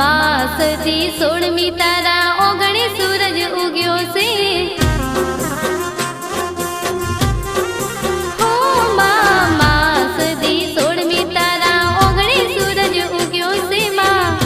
માસથી 16મી તારા ઓગણે સૂરજ ઉગ્યો છે હો માસથી 16મી તારા ઓગણે સૂરજ ઉગ્યો છે માં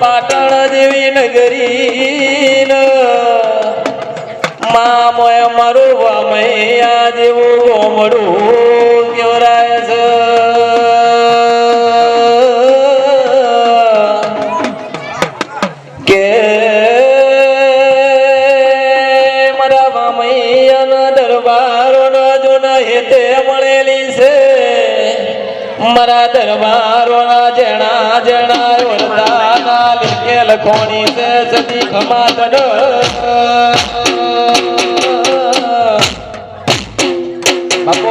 પાટણ દેવી નગરી મોય મારું વામૈયા જેવું ગોમડું કેવરાય છે કે મારા વામૈયાના દરબારોના જોના હેતે મળેલી છે મારા દરબારોના જણા જણા વરદાના લીધે લખોણી છે સતી ખમાતડ બાપો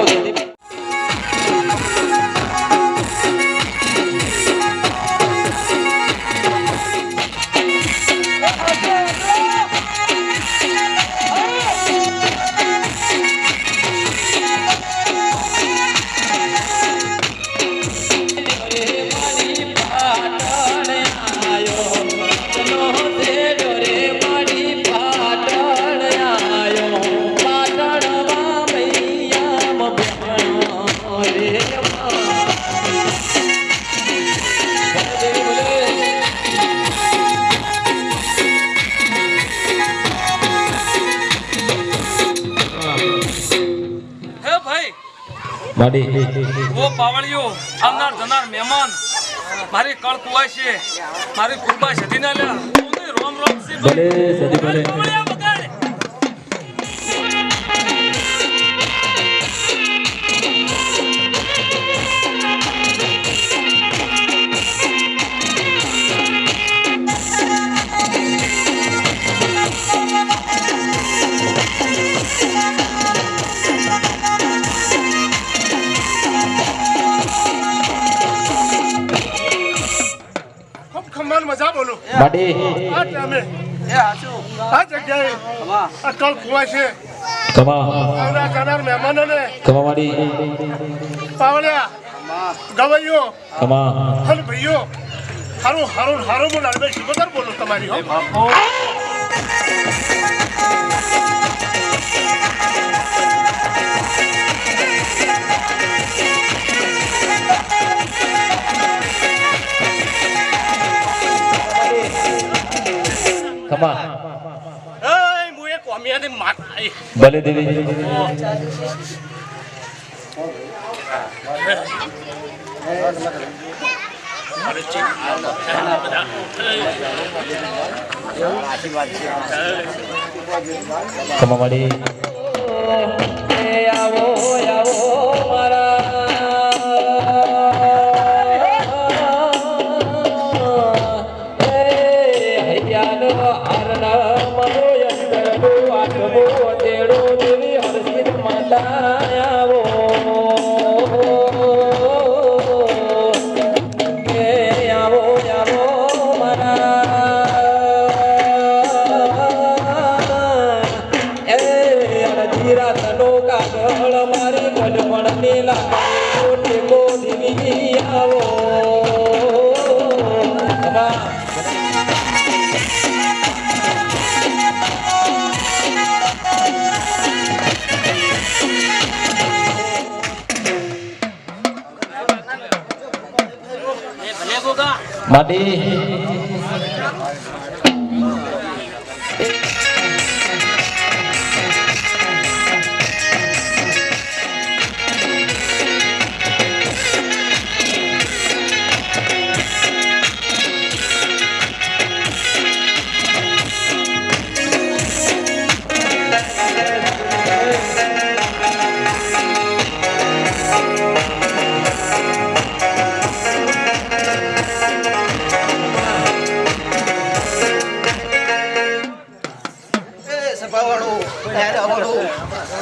वो पावड़ियो આવનાર જનાર મહેમાન મારી કળ કુવાય છે મારી કુરબા સદીના લે રોમ રોમ સી ભલે સદી ભલે મજા બોલો બાડી આ ટાઈમે એ આજો આ જગ્યાએ અકલ ખુવા છે કમા આવના જાનાર મહેમાનોને કમા માડી પાવળિયા ગવૈયો કમા હલ ભઈયો હારું હારું હારું બોલ અરે શિવદર બોલો તમારી હો બાપો કમા એ મુએ કોમિયાને માત આઈ ભલે દેવી કમા માડી આવો આવો મારા ટેકો દીવી આવો ખમા માટી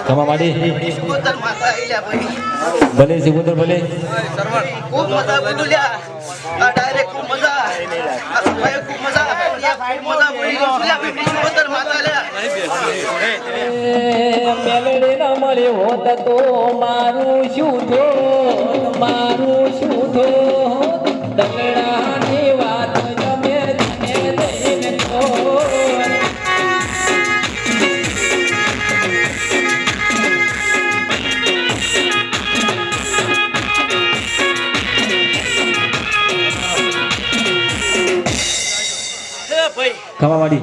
ખમા માટી ભલે સિકુતર ભલે खूप मजा बोलूल्या डायरेक्ट खूप मजा असं खूप मजा बोलूल्या माताल्या મેલડી ન મળ્યો હોત તો મારું શું થો દગડાની વાત જમે તને દઈને તો ખમા માટી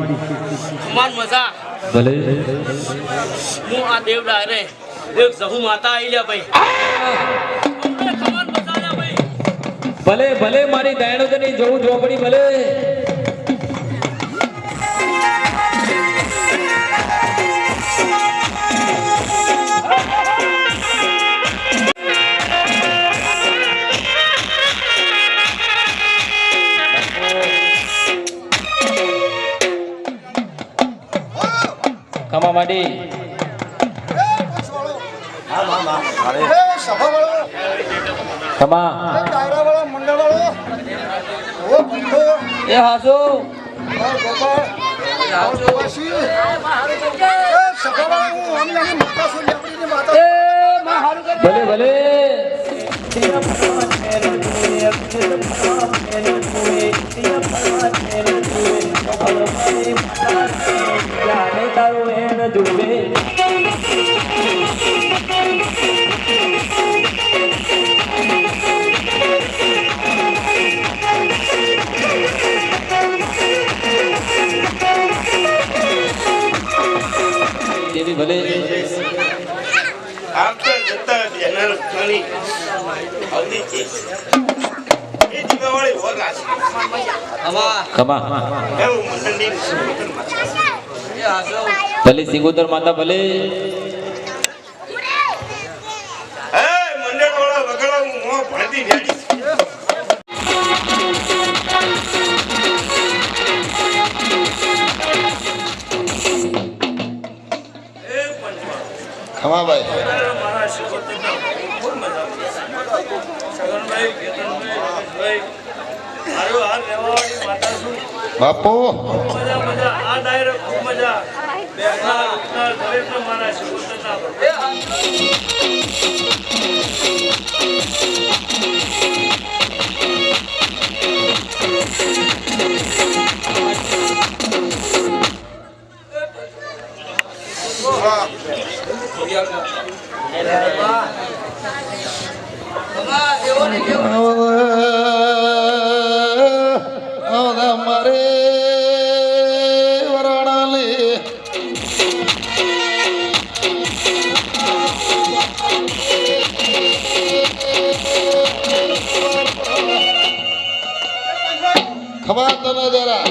માન મજા ભલે હું આ દેવડા રે એક જહુ માતા આઈल्या ભાઈ ખમાન મજા લે ભાઈ ભલે ભલે મારી દયાણોદની જવું ઝોપડી ભલે ખમા માટી ખમા એ હાસો ભલે ભલે તારું એન જુએ દેવી ભલે આપતા જતા બેનર ખાલી આવતી છે એ દીવાવાળી હોગા છે ખમા એવું મંડળની ભલે સિંગોદર માતા ભલે એ મંડળવાળા વગડા હું મોં ભણતી વેડી ખમા ભાઈ મારા શિકોતરના ખૂબ મજા સગનભાઈ કેતનભાઈ મારો હાલ રહેવાવાળી માતા છું બાપુ મજા મજા આ ડાયરો ખૂબ મજા બેસનાર ઉઠનાર દરેકને મારા શિકોતરના મારે વરાણાલી ખબર તને જરા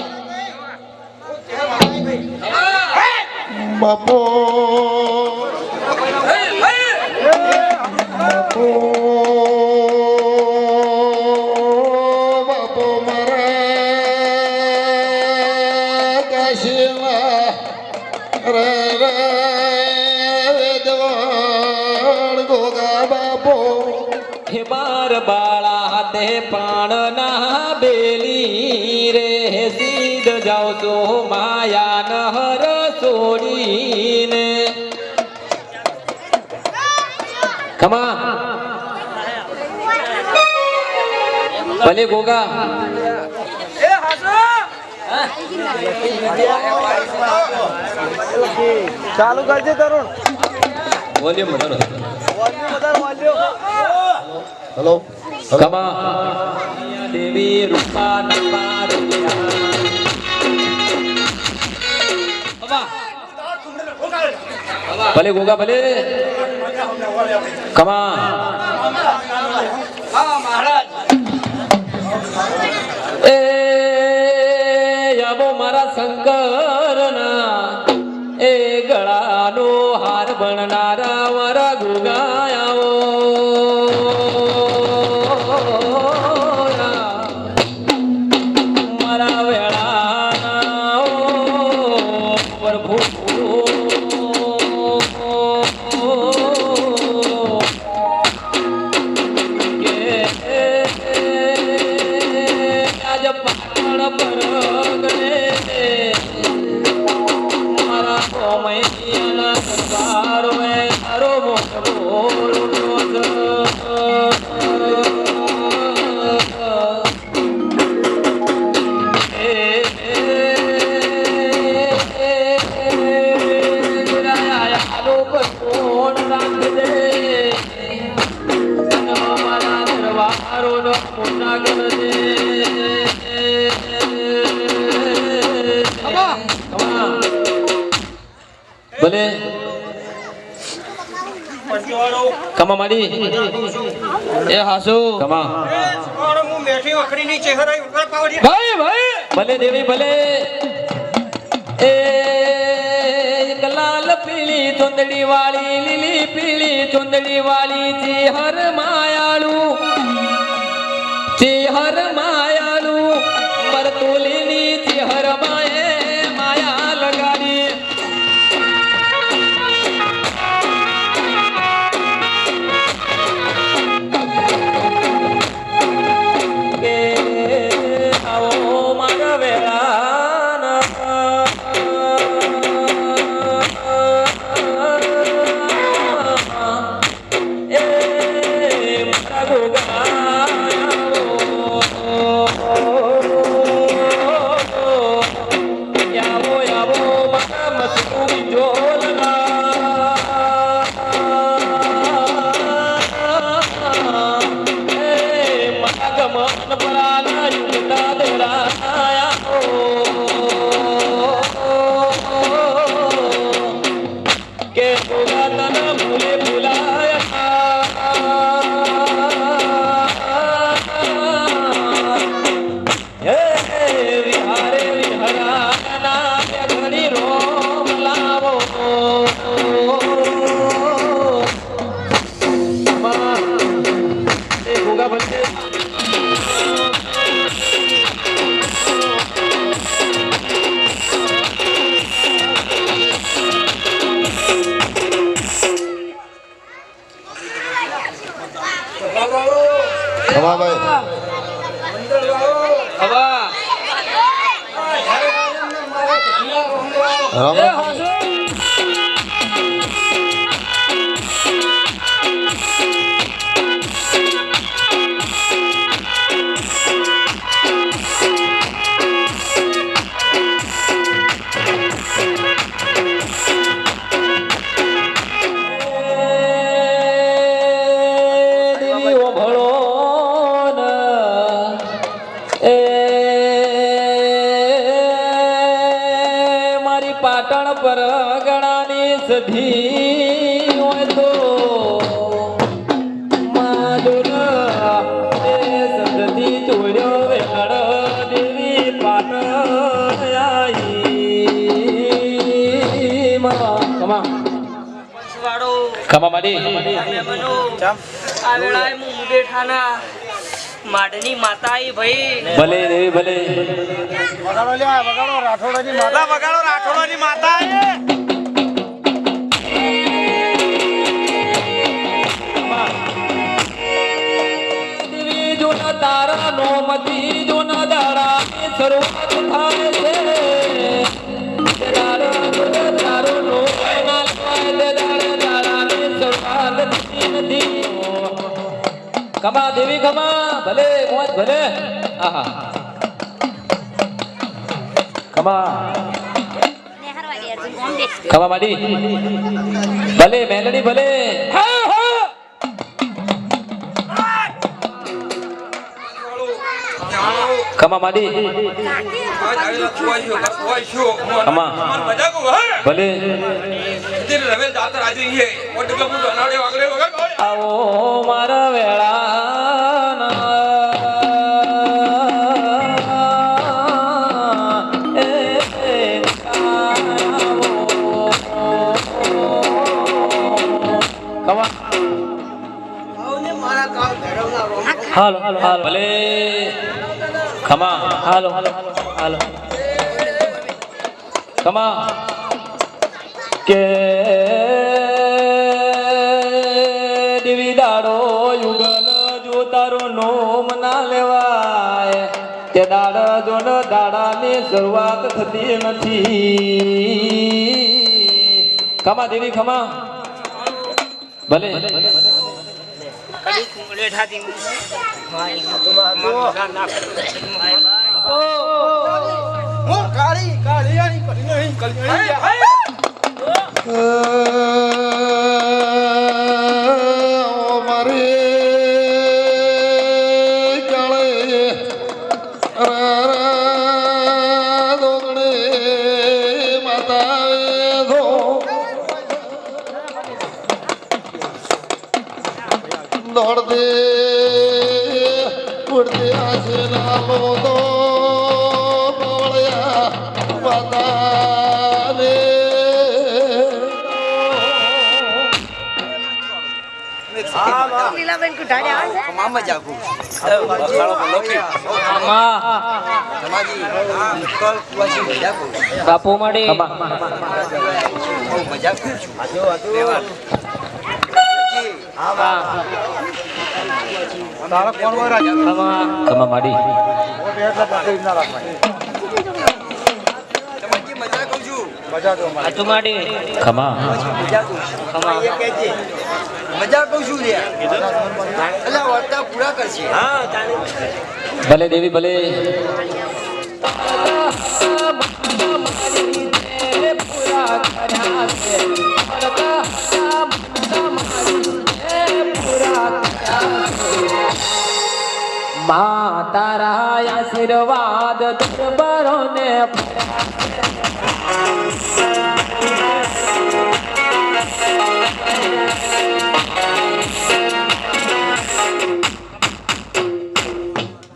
બાપો બાપો મારે કાશીમાં રે રે દેવાણ ગોગા બાપો હે બાર બાળા હાથે પ્રાણ ના બેલી રે સીધ જાઉં તો માયા નહર છોડીને ખમા ભલે ગોગા એ હાસો ચાલુ કરજે તરુણ વોલ્યુમ વધારો વોલ્યુમ વધારો વાલ્યો હેલો કમા દેવી રૂપા નપા ભલે ગોગા ભલે કમા હા મહારાજ એ આવો મારા શંકરના એ ગળાનો હાર બનનારા મારા ગોગાયાઓ મારા વેળાના પ્રભુ ભલે કમા માડી એ હાસુ કમા હું મેઠી વખડીની ચહેરા ઉકળ પાવડી ભાઈ ભાઈ ભલે દેવી ભલે એ લાલ પીળી ચુંદડી વાળી લીલી પીળી ચુંદડી વાળી ચેહર માયાળુ પરતુલીની ચેહર માએ માયા લગાડી પાટણ પર ગણાની સધી હોય તો માધુરા એ સદથી ચોર્યો વેણ દેવી પાટણ આઈ કમા કમા માડી આ વેળાએ હું મુડેઠાના માડની માતાઈ ભાઈ ભલે દેવી ભલે વગાડો લ્યા વગાડો રાઠોડની માતા વગાડો રાઠોડની માતા દેવી જો ન તારા નોમતી જો ન દાડા શરૂઆત થાય છે તારો નો ના લવાય દે દાડા દાડાની શરૂઆત નથી ખમા દેવી ખમા ભલે મોજ ભલે આહા ખમા ખમા માડી ભલે મેલડી ભલે હા હા ખમા માડી ખમા ભલે આવો મારા વેળા હાલો હાલો ભલે ખમા હાલો હાલો ખમા કે દેવી દાડો યુગલ જો તારો નોમ ના લેવાય તે દાડા જોન દાડાની શરૂઆત થતી નથી ખમા દેવી ખમા ભલે દોડદે ઉડદે આશે નાલો તો પવળ્યા વાતાને લીલાબેન કુઠાડે આવે છે મામા જાગુ બાપુ મળી મજા ખમા માડી ખમા મજા કહું છું એટલે વર્તા પૂરા કરશે ભલે દેવી ભલે મા તારા આશીર્વાદ દરબારો ને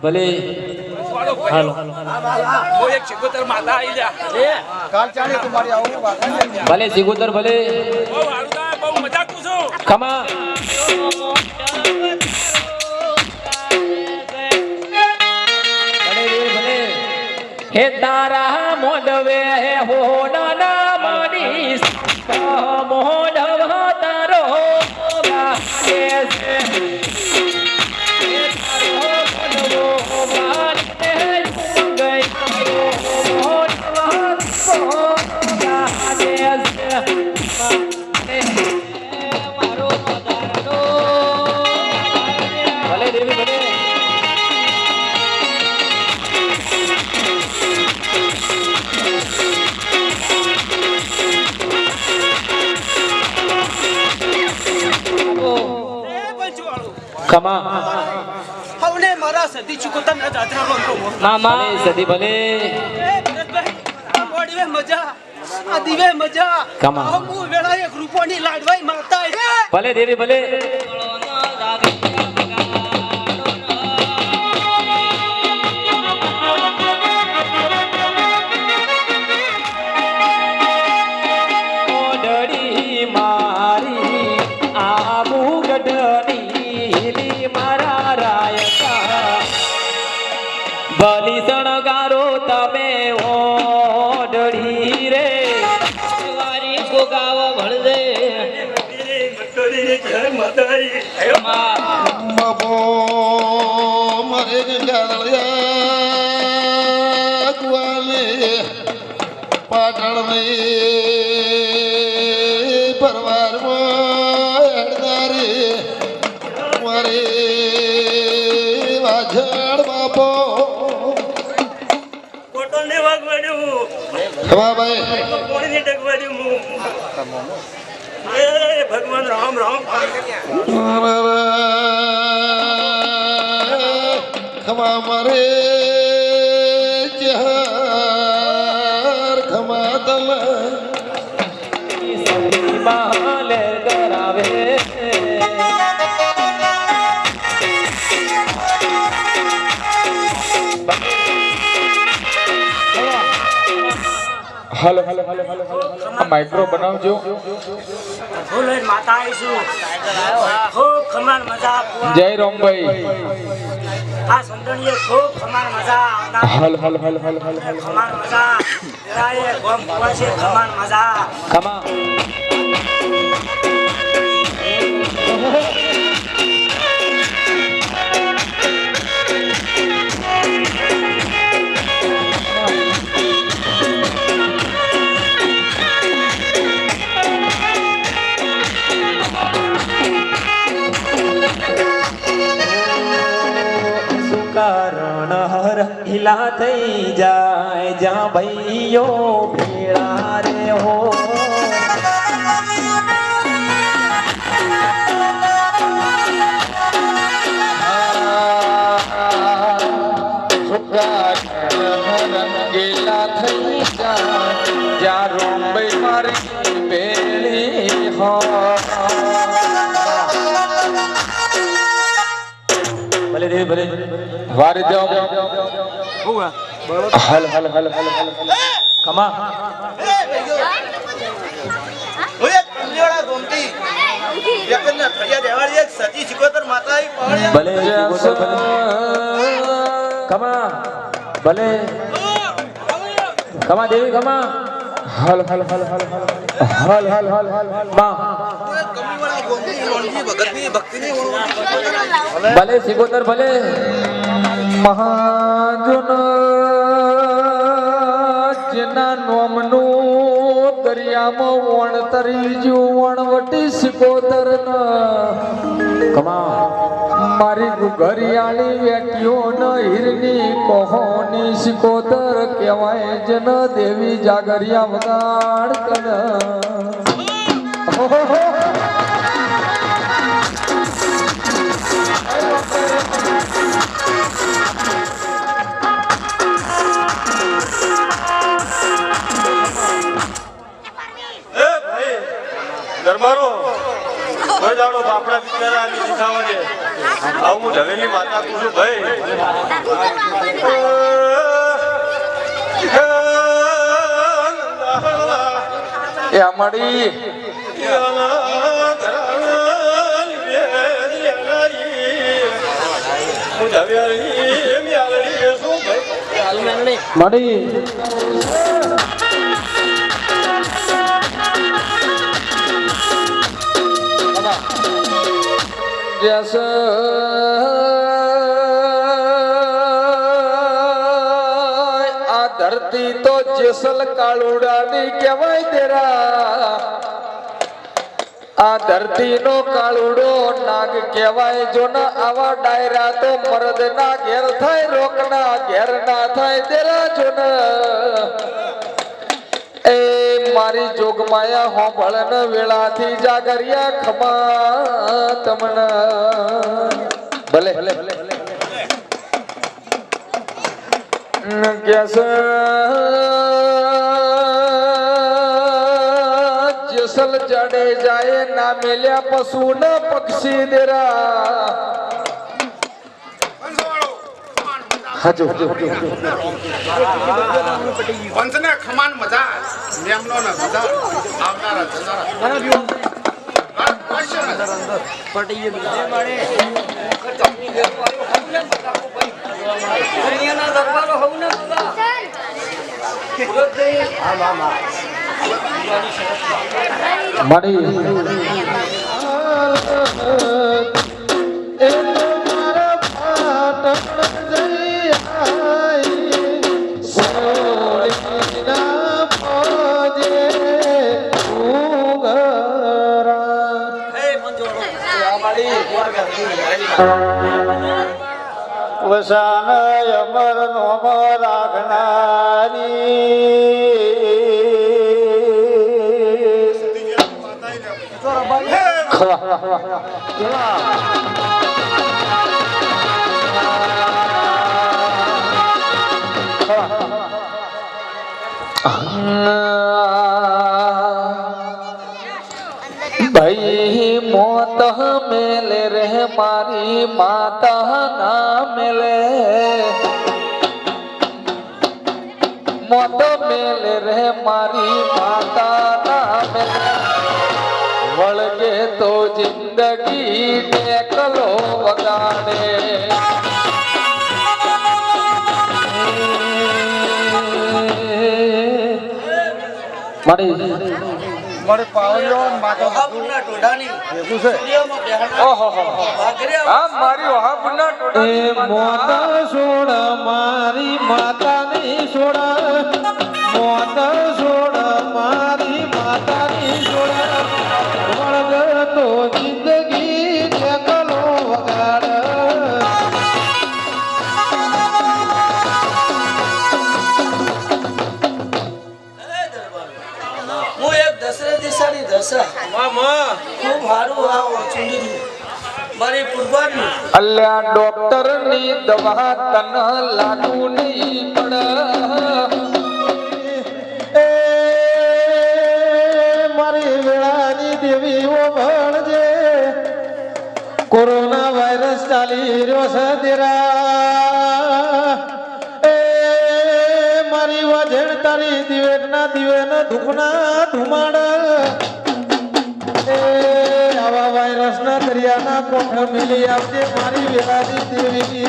ભલે હાલો ભલે સિગોતર ભલે ખમા હે તારા મોડવે હે હો નાના મણી મોડવ તારો લાગે છે હે તારો મોડવો માને ગઈ મોડવ લાગે છે મારો દાડો ભલે દેવી ભલે ખમા હવે મારા સદી ચુકતા ના જાત્રા રમતો મામા સદી ભલે મોડીવે મજા આ દીવે મજા ખમા હું વેળા એક રૂપોની લાડવાઈ માતા ભલે દેવી ભલે ઓડડી મારી આ મુગડની મારા રાયકા ભલી શણગારો તમે ઓડડી રે વારી ગોગાવ ભળદે બાપો મારે ગંગાધળિયા કુવાને પાટણને પરવારમાં હેડનારે મારે વાછળ બાપો ફોટો ને વાગવાડ્યું ખમા ભાઈ કોણી ને ટકવાડ્યું એ ભગવાન રામ રામ ખમા મારે ચહર ખમા દલ બાલે કરાવે હાલો હાલો હાલો હાલો આ માઇક્રો બનાવજો બોલો માતા આવીશું ખૂબ ખમાર મજા જય રામભાઈ આ સંતણીએ ખૂબ ખમાર મજા આવનાર હાલ હાલ હાલ હાલ હાલ હાલ ખમાર મજા રાયે ગોમ કુવા છે ખમાર મજા ખમા કારણ હર હિલા થઈ જાય જ્યાં ભાઈઓ ભેળા રે હો ગેલા થઈ જા જ્યાં રોમભાઈ મારી બેલી હો ભલે દેવી ભલે વારી દેવ હાલ હાલ હાલ હાલ હાલ ખમા ઓય કુલિયાળા ગોમતી એકને ફરિયાદ દેવાળી એક સતી સિકોતર માતા આવી પાળ્યા ભલે ખમા ભલે ખમા દેવી ખમા હાલ હાલ હાલ હાલ હાલ હાલ હાલ હાલ હાલ હાલ માં કમીવાળા ગોમતી વણજી ભગતની ભક્તિની ભલે સિકોતર ભલે મહાજન જેના નોમનું દરિયામાં વણતરી જો વણવટી સિકોતર ખમા મારી ઘરિયાળી વેટીઓ ન હીરની કોહોની સિકોતર કહેવાય જન દેવી જાગરિયા વગાડ કર દરબારો કોઈ જાણો બાપડા બિચારાની દિશામાં છે આવું હું ઢવેલી માતા કહું છું ભાઈ એ અમારી મળી જસ આ ધરતી તો જેસલ કાળુડાની કહેવાય તેરા આ ધરતીનો કાળુડો નાગ કહેવાય જો ન આવા ડાયરા તો મરદ ના ઘેર થાય રોક ના ઘેર ના થાય તેરા જો ન એ મારી જોગમાયા હોંભળ ન વેળાથી જાગરિયા ખમા તમન ભલે કેસ જેસલ જડે જાય ના મેલ્યા પશુ ન પક્ષી દેરા હાજો પંચને ખમાન મજા મેમનો ને મજા આવનારા વસાન અમર નોમ ભાઈ મોત મેલે રે મારી માતા ના મેલે મોત મેલે રે મારી માતા ના મેલે વળગે તો જિંદગી ટેકલો વગાડે મારે પાવલો માતા મારી વહાપુરના મોત સોડ મારી માતાની સોડ મોત સોડ મારી માતાની સોડ વળગ તો જિંદગી ટેકલો વગાડ હું એક દસરે દિશાની દશા ખૂબ સારું આવો ચૂંડી મારી કુરબાની અલ્યા ડોક્ટર ની દવા તન લાગુ નહીં પડ મારી વેળાની દેવી ઓ ભણજે કોરોના વાયરસ ચાલી રહ્યો છે તેરા મારી વાજણ તારી દિવેટના દિવેન ધૂપના ધુમાડ આવા વાયરસના દરિયાના કોઠ મિલી આપજે મારી વેળાની દેવી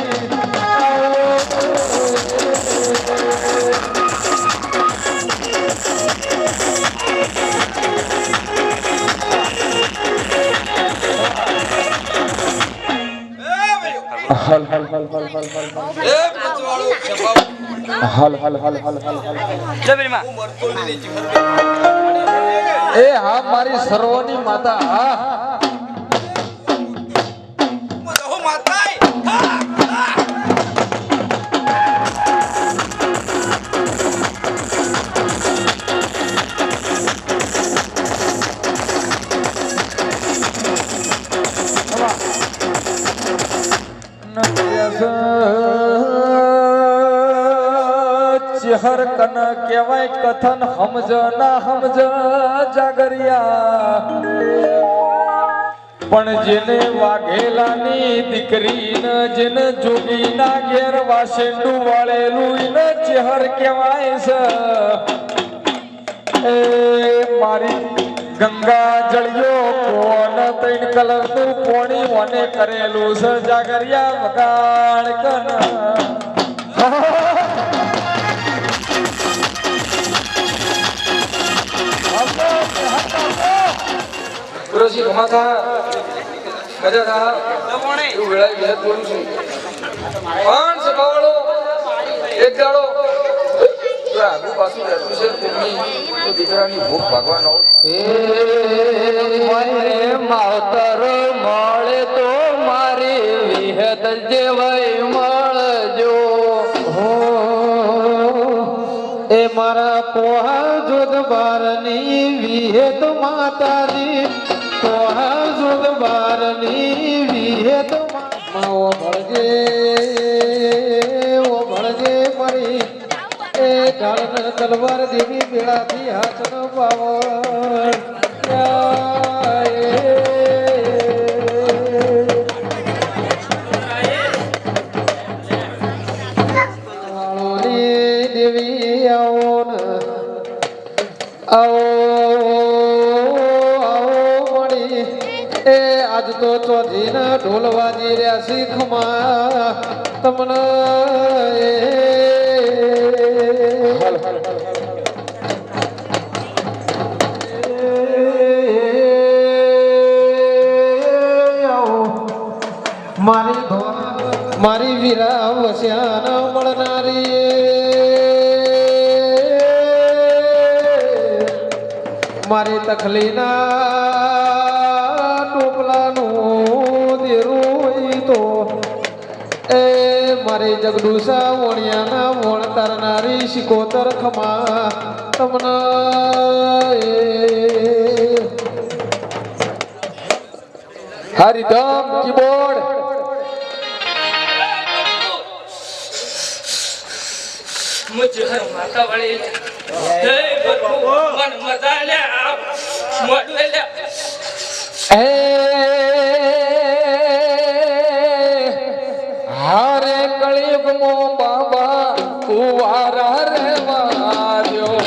હલ હલ હલ હલ હલ હલ હલ હલ હલ એ હા મારી સર્વની માતા હા ચહર કન કેવાય કથન સમજ ના સમજ જાગરિયા પણ જેને વાઘેલાની દીકરી ન જેને જોગી ના ઘેર વાસેંડું વાળેલું ને ચહર કેવાય છે એ મારી ગંગા જળિયો કોણ ત્રણ કલર નું પોણી મને કરેલું છે જાગરિયા વગાડ કન ગુરુજી ઘમા થા મજા થા એવું વેળાય વિહત બોલું છું પણ સભાવાળો એક ગાળો આગુ પાછું રહેતું છે કોઈની તો દીકરાની ભૂખ ભાગવાનો માવતર મળે તો મારી વિહત જેવાય મળજો એ મારા પોહા જોધ બારની વિહેત માતાજી પોહા જોધ બારની વિહેત ઓ ભળજે મારી એ ઢાળન તલવાર દેવી બેડાથી હાથનો પાવર દેવી આવો ને આવો મળી એ આજ તો ચોથી ના ઢોલ વાજી રહ્યા શીખમાં તમને મારી વીરા વસ્યા મળનારી મારી તખલીના ટોપલાનું દેરું તો એ મારે જગડુસા વણિયાના વણ તારનારી શિકોતર ખમા તમને હરિધમ કીબોર્ડ મુझे માતા વળી હે ભગવાન મન મજા લે મોડલે લે હારે કળિયુગ મો બાબા કુવારા રહેવા દ્યો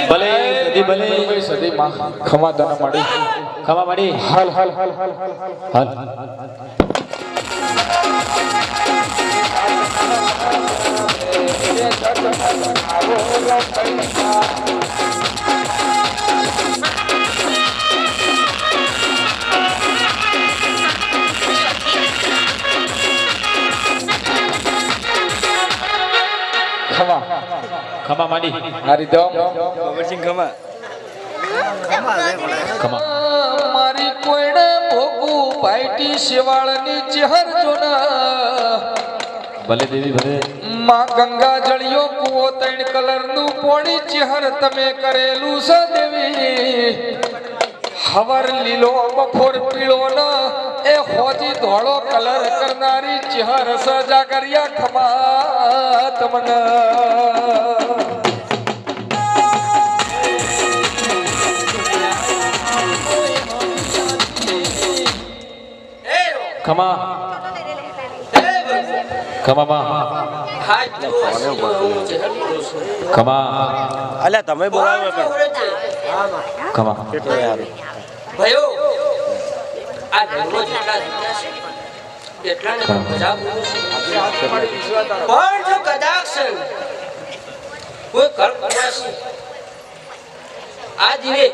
ભલે સદી ભલે સદી માં ખમા દાના માડી ખમા માડી હાલ હાલ હાલ હાલ હાલ હાલ ખમા ખમા માડી હરિધમ ખમા મારી કોઈને ભોગું પાઈટી શિવાળની ચહેર જોના ભલે દેવી ભલે માં ગંગા જળિયો કુવો ત્રણ કલરનું પોણી ચહેર તમે કરેલું છે દેવી હવર લીલો બફોર પીળો ન એ હોજી ધોળો કલર કરનારી ચહેર સજા કર્યા ખમા તમને ખમા ખમા માં ખમા અલ્યા તમે બોલાવો ખમા ભયો આ જન્મો જેટલા જીત્યા છે એટલાને મજા પણ જો કદાચ કોઈ કલ્પનાશ આ જીવે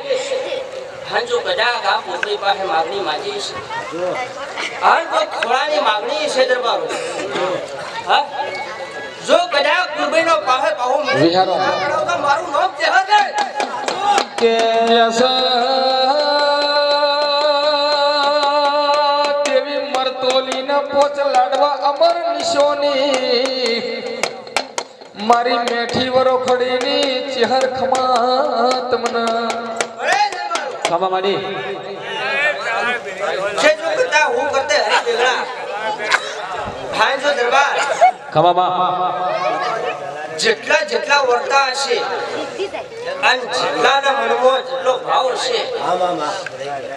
હાંજો કદાચ આ પોતની પાસે માગણી માંગી છે હાલ કોઈ ખોળાની માગણી છે દરબારો હા જો કદાચ કુરબીનો પાસે પાહો વિહારો. તો મારું નામ જહર છે કે દેવી મરતોલી ના પોચ લાડવા અમર નિશોની મારી મેઠી વરો ખડીની ચહેર ખમા તમને ખમા માડી છે જો કરતા હું કરતે હરી બેગડા ભાઈ જો દરબાર ખમા માં જેટલા જેટલા વર્તા હશે અને જેટલાના મનમાં જેટલો ભાવ હશે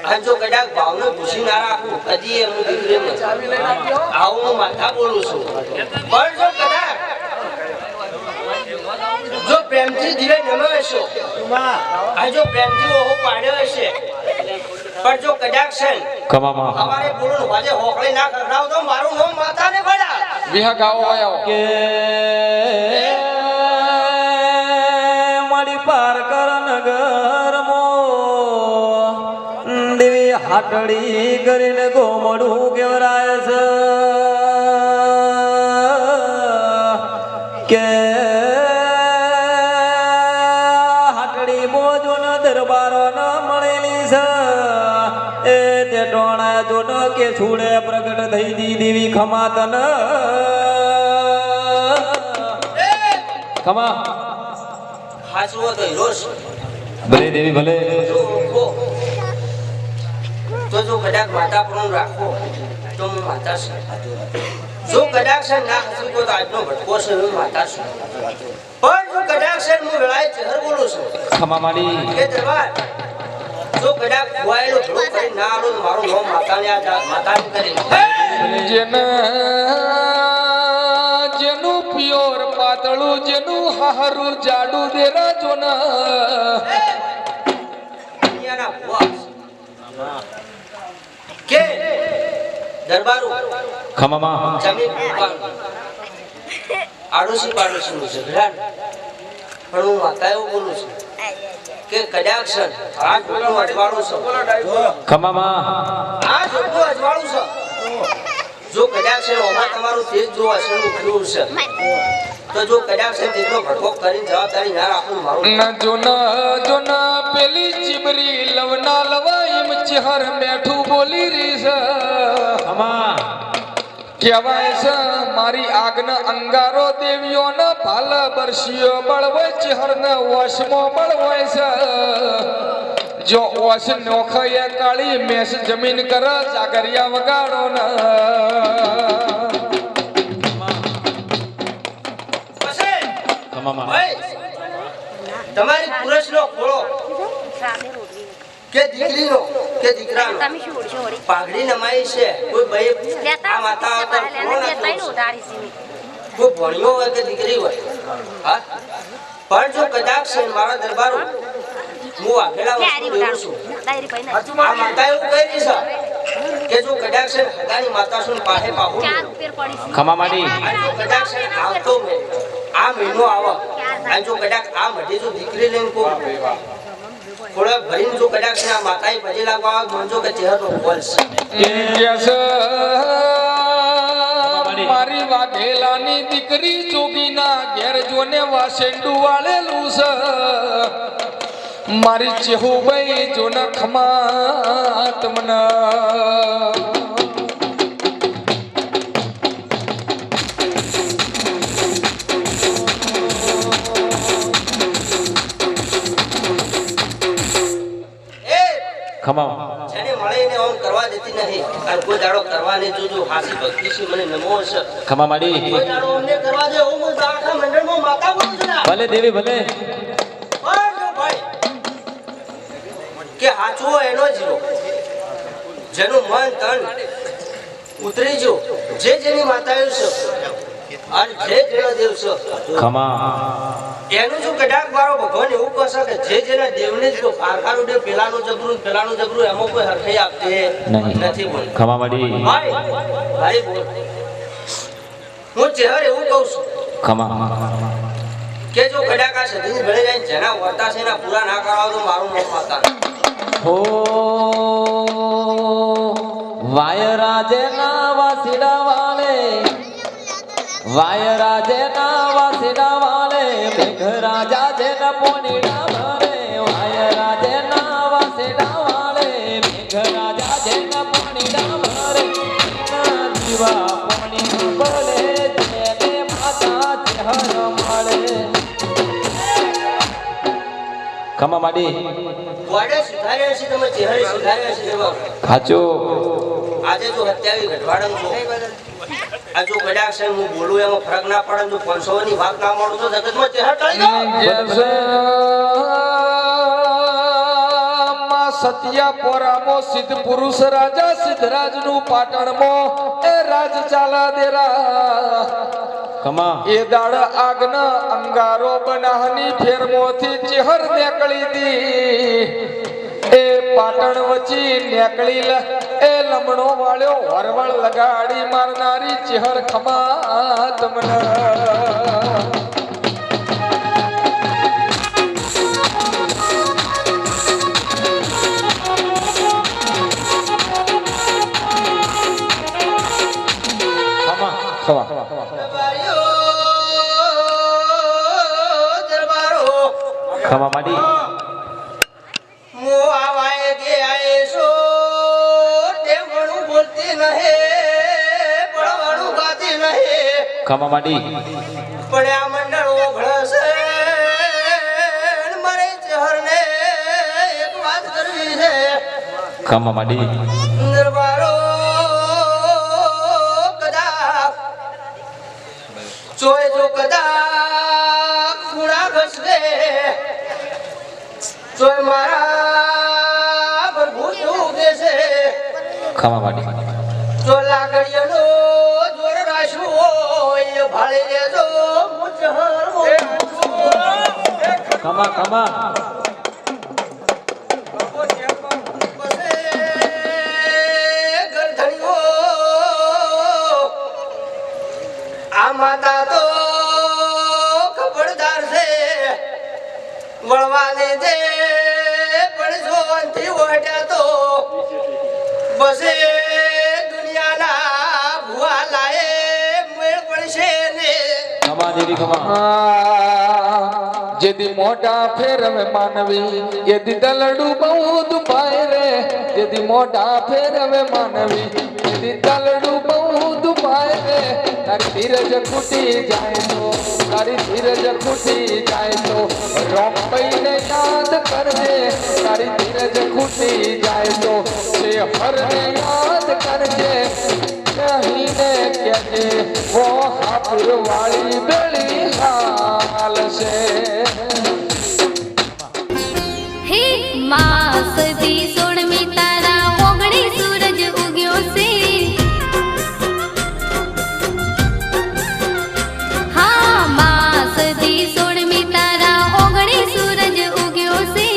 અને જો કદાચ ભાવને પૂછી ના રાખું કદી એમનું દીકરીને આવું હું માથા બોલું છું પણ જો કદાચ જો પ્રેમથી દિલે નમે હશો અને જો પ્રેમથી ઓહો પાડ્યો હશે પણ જો કદાચ છે ખમા માં અમારે બોલું વાજે હોકળી ના કરનાવ તો મારું નામ માતાને પડ્યા વિહા ગાવો આયો કે મારી પાર કર નગર મો દેવી હાટડી કરીને ગોમડું કેવરાય છે કે હાટડી બોજો ન દરબારો ન મળેલી છે એ તે ટોણા જો ન કે છૂડે પ્રગટ થઈ દી દેવી ખમા તન ખમા હાચવો તો રોષ ભલે દેવી ભલે તો જો કદાચ માતા પણ રાખો તો હું માતા છું જો કદાચ છે ના હસું તો આજનો ભટકો છે હું માતા છું પણ જો કદાચ છે હું વેળાએ જહર બોલું છું ખમા માડી એ દરબાર જો કદાચ ખોવાયેલો ભલો કરી ના આલો તો મારું નામ માતાને કરી જેનું પ્યોર પાતળું જેનું હારું જાડું દેરા જોના દુનિયાના ભુવા કે દરબારો ખમા માં જમીન આડોશી પાડોશી નું ઝઘડા પણ હું માતા એવું બોલું છું કે કદાચ છે આ જોડું અજવાળું છે ખમામાં આ જોડું અજવાળું છે જો કદાચ છે ઓમાં તમારું તેજ જો હશે ઉખડ્યું છે તો જો કદાચ છે તેનો ભડકો કરીને જવાબદારી ના રાખવું મારું ન પેલી ચીબરી લવના લવાઈમ ચહેર મેઠું બોલી રહી છે ખમા કહેવાય છે મારી આગના અંગારો દેવીઓના ભાલ બરસીઓ બળવય ચહેરને વશમો બળવાય છે જો વશ નોખય કાળી મેસ જમીન કર જાગરિયા વગાડો ન ખમામાં ભાઈ તમારી પુરુષનો ખોળો કે દીકરીનો કે દીકરાનો પાઘડી નમાઈ છે કોઈ ભાઈ આ માતા પર ખોળો નાખ્યો છે. કોઈ ભણ્યો હોય કે દીકરી હોય હા પણ જો કદાચ છે મારા દરબારો હું આગેલા વસ્તુ દેવું છું આ માતા એવું કહી રહી છે કે જો કદાચ છે હગાની માતા શું પાહે પાહું ખમામાડી જો કદાચ છે આવતો આ મહિનો આવે અને જો કદાચ આ મઢી જો દીકરી લઈને કોઈ થોડા ભરીને જો કદાચ આ માતાએ ભજી લાગવા ગણજો કે ચહેરો બોલશે મારી વાઘેલાની દીકરી જોગીના ઘેર જોને વાસેંડું વાળેલું છે મારી ચેહુભાઈ જોને ખમા તમને ખમા જેને મળે એને ઓમ કરવા દેતી નહીં અને કોઈ દાડો કરવાને જોજો હાસી ભક્તિ છે મને નમો છે ખમામાડી કોઈ દાડો અમને કરવા દે હું આખા મંડળમાં માતા બોલું છું ને ભલે દેવી ભલે પણ જો ભાઈ કે હાચો એનો જ રો જેનું મન તન ઉતરી જો જે જેની માતાઓ છે અને જે જેનો દેવ છે ખમા એનું જો કડાક મારો ભગવાન એવું કહે કે જે જેના દેવને જ પારખાનું દે પેલાનું જબરું એમાં કોઈ હરખાઈ આપતે નથી બોલ ખમામાડી ભાઈ ભાઈ બોલ હું ચહેર એવું કહું છું ખમા કે જો કડાક આ સદી ભણે જાય જેના વર્તા છે એના પૂરા ના કરાવો તો મારું મોં માતા હો વાયરાજે ના વાસીડા વાલે વાયરાજે ના વાસીડા વાલે મેઘરાજા જે ન પોણીડા ભરે વાયરાજે ના વાસીડા વાલે મેઘરાજા જે ન પોણીડા ભરે દીવા પોણી ભલે જેને માતા ચહેર મળે ખમા માડી ગોડે સુધાર્યા છે તમે ચહેરે સુધાર્યા છે દેવા ખાચો આજે જો હત્યાવી ગઢવાડન છો આ જો કડાક છે હું બોલું એમાં ફરક ના પડે જો 500 ની ભાગ ના મળું તો જગતમાં ચહેર ટળી જાવ સત્યાપોરામો સિદ્ધ પુરુષ રાજા સિદ્ધરાજ નું પાટણમો એ રાજ ચાલા દેરા ખમા એ દાડ આગના અંગારો બનાહની ફેરમોથી ચહેર નીકળી દી એ પાટણ વચ્ચે નીકળી એ લમણો વાળ્યો વરવળ લગાડી મારનારી ચહેર ખમા તમને ખમા માડી મો આવાય કે આય સો તે મણું બોલતી નહે પડવાનું ગાતી નહે ખમા માડી પણ આ મંડળ ઓભળશે મારે ચહેરને એક વાત કરવી છે ખમા માડી દરબારો કદાચ જોય જો કદાચ ખૂણા ઘસવે જોય મારા પર ભૂત ઉગે છે ખમા માડી જો લાકડીઓનો જોર રાશું હોય ભાળી લેજો મુજહર ખમા ખમા આ માતા તો ખબરદાર છે વળવાને દે દેવી ખમા જેદી મોઢા ફેરવે માનવી એદી દલડું બહુ દુભાય રે જેદી મોઢા ફેરવે માનવી એદી દલડું બહુ દુભાય રે તારી ધીરજ ખૂટી જાય તો તારી ધીરજ ખૂટી જાય તો રોમપઈને યાદ કરજે તારી ધીરજ ખૂટી જાય તો તે હરને યાદ કરજે કહીને કહેજે વો હાપુર વાળી બેળી હાલ છે હે માસદી સોળમી તારા ઓગણી સૂરજ ઉગ્યો છે હા માસદી સોળમી તારા ઓગણી સૂરજ ઉગ્યો છે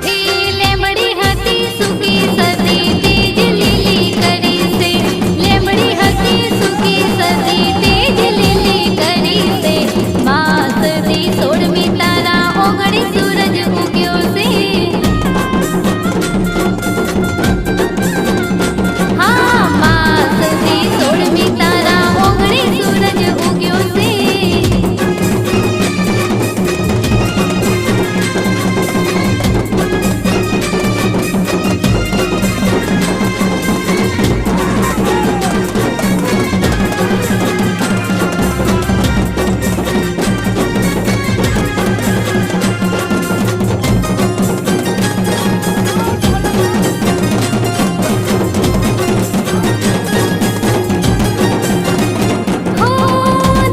હે લેમડી હતી સુકી સદી તેજ લીલી કરી છે લેમડી હતી સુકી સદી તેજ લીલી કરી છે માસદી સોળમી તારા ઓગણી સૂરજ ઉગ્યો છે હા માસદી સોળમી તારા ઓગણી સૂરજ ઉગ્યો છે હો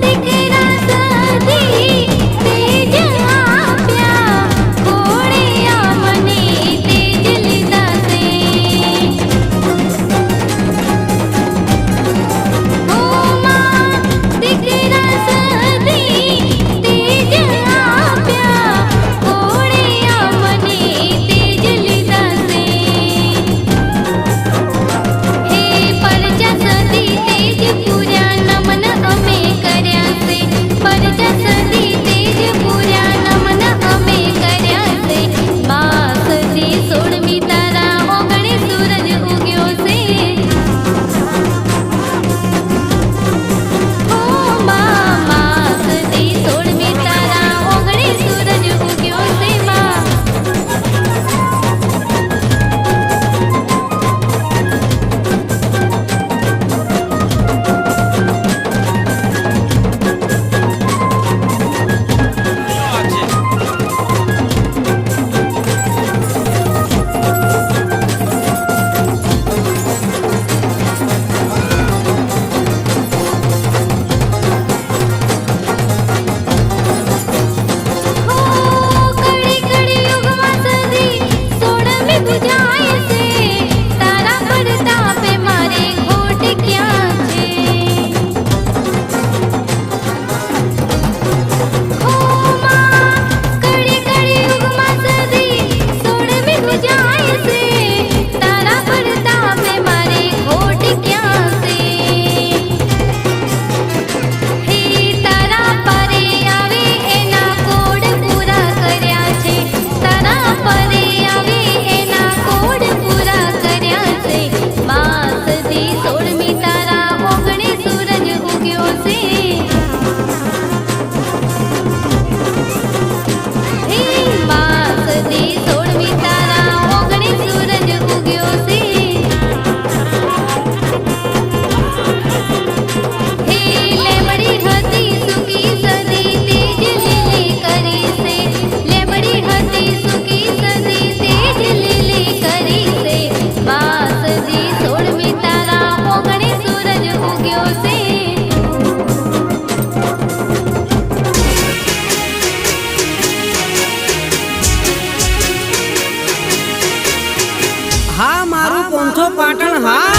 દીકરા સદી તેજ આપ્યા ઘોડિયા મને તેજ લીધા છે હો માં દીકરા સદી તેજ આપ્યા ઘોડિયા મને તેજ લીધા છે હે પરજા સદી તેજ પૂર્યા નમન અમે કર્યા છે પરજા સદી તેજ પૂર્યા નમન અમે કર્યા છે માસદી સોળમી તારા ઓગણી સૂરજ ઉગ્યો છે હો માસદી સોળમી તારા ઓગણી સૂરજ ઉગ્યો છે માં હો કડી કડી યુગમાં સદી સોળમી પૂજાય છે તારા પડતાપે મારે ખોટ ક્યાં છે હો માં કડી કડી યુગમાં સદી સોળમી પૂજાય છે તારા પડતાપે મારે ખોટ ક્યાં છે હે તારા પરે આવે એના કોડ પૂરા કર્યા છે તારા પરે આવે એના કોડ પૂરા કર્યા છે માસદી સોળમી તારા ઓગણી સૂરજ ઉગ્યો છે હે માસદી સોળમી તારા ઓગણી સૂરજ ઉગ્યો છે હે લેમડી હતી સુકી સદી તેજ લીલી કરી છે લેમડી હતી સુકી સદી તેજ લીલી કરી છે માસદી સોળમી તારા ઓગણી સૂરજ ઉગ્યો છે હા મારું પોંથો પાટણ હા